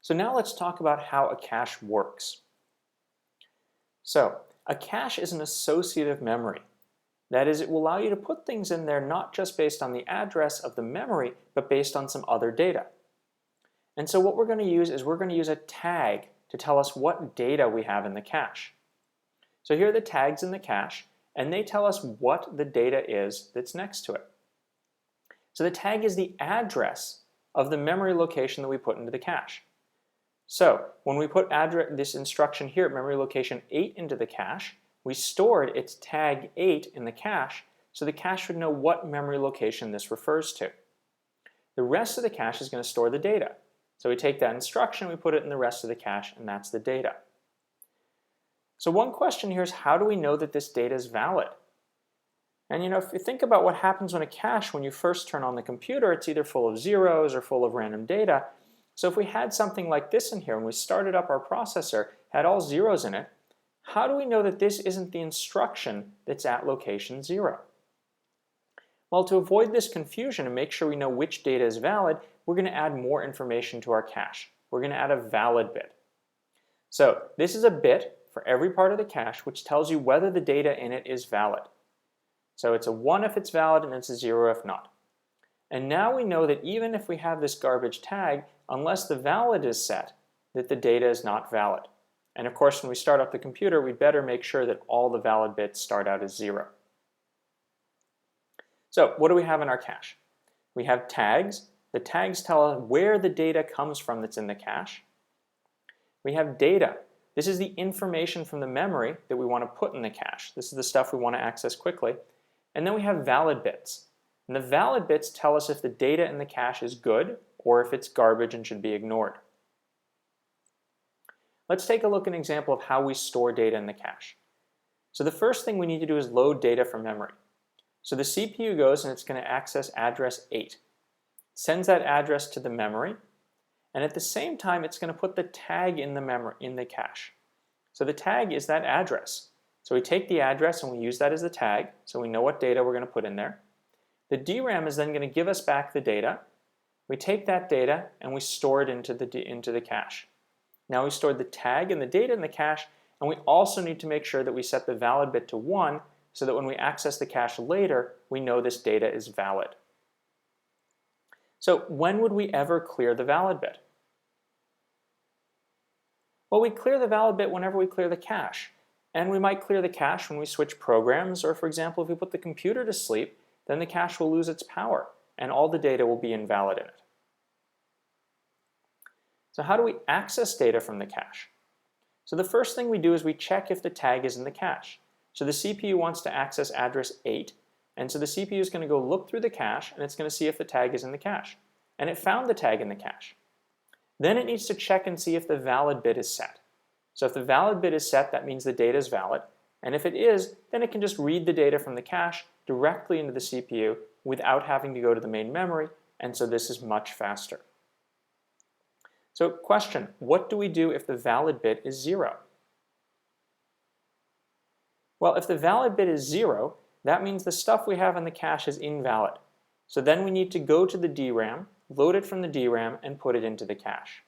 So now let's talk about how a cache works. So a cache is an associative memory. That is, it will allow you to put things in there not just based on the address of the memory, but based on some other data. And so what we're going to use is we're going to use a tag to tell us what data we have in the cache. So here are the tags in the cache, and they tell us what the data is that's next to it. So the tag is the address of the memory location that we put into the cache. So when we put this instruction here at memory location 8 into the cache, we stored its tag 8 in the cache, so the cache would know what memory location this refers to. The rest of the cache is going to store the data. So we take that instruction, we put it in the rest of the cache, and that's the data. So one question here is, how do we know that this data is valid? And if you think about what happens when a cache, when you first turn on the computer, it's either full of zeros or full of random data. So if we had something like this in here, when we started up our processor, had all zeros in it, how do we know that this isn't the instruction that's at location 0? Well, to avoid this confusion and make sure we know which data is valid, we're going to add more information to our cache. We're going to add a valid bit. So this is a bit for every part of the cache which tells you whether the data in it is valid. So it's a 1 if it's valid and it's a 0 if not. And now we know that even if we have this garbage tag, unless the valid is set, that the data is not valid. And of course, when we start up the computer, we'd better make sure that all the valid bits start out as 0. So what do we have in our cache? We have tags. The tags tell us where the data comes from that's in the cache. We have data. This is the information from the memory that we want to put in the cache. This is the stuff we want to access quickly. And then we have valid bits. And the valid bits tell us if the data in the cache is good or if it's garbage and should be ignored. Let's take a look at an example of how we store data in the cache. So the first thing we need to do is load data from memory. So the CPU goes and it's going to access address 8. It sends that address to the memory, and at the same time it's going to put the tag in the cache. So the tag is that address. So we take the address and we use that as the tag, so we know what data we're going to put in there. The DRAM is then going to give us back the data. We take that data and we store it into the cache. Now we stored the tag and the data in the cache, and we also need to make sure that we set the valid bit to 1 so that when we access the cache later, we know this data is valid. So when would we ever clear the valid bit? Well, we clear the valid bit whenever we clear the cache. And we might clear the cache when we switch programs, or for example, if we put the computer to sleep, then the cache will lose its power and all the data will be invalid in it. So how do we access data from the cache? So the first thing we do is we check if the tag is in the cache. So the CPU wants to access address 8, and so the CPU is going to go look through the cache and it's going to see if the tag is in the cache. And it found the tag in the cache. Then it needs to check and see if the valid bit is set. So if the valid bit is set, that means the data is valid. And if it is, then it can just read the data from the cache directly into the CPU without having to go to the main memory, and so this is much faster. So question, what do we do if the valid bit is 0? Well, if the valid bit is 0, that means the stuff we have in the cache is invalid. So then we need to go to the DRAM, load it from the DRAM, and put it into the cache.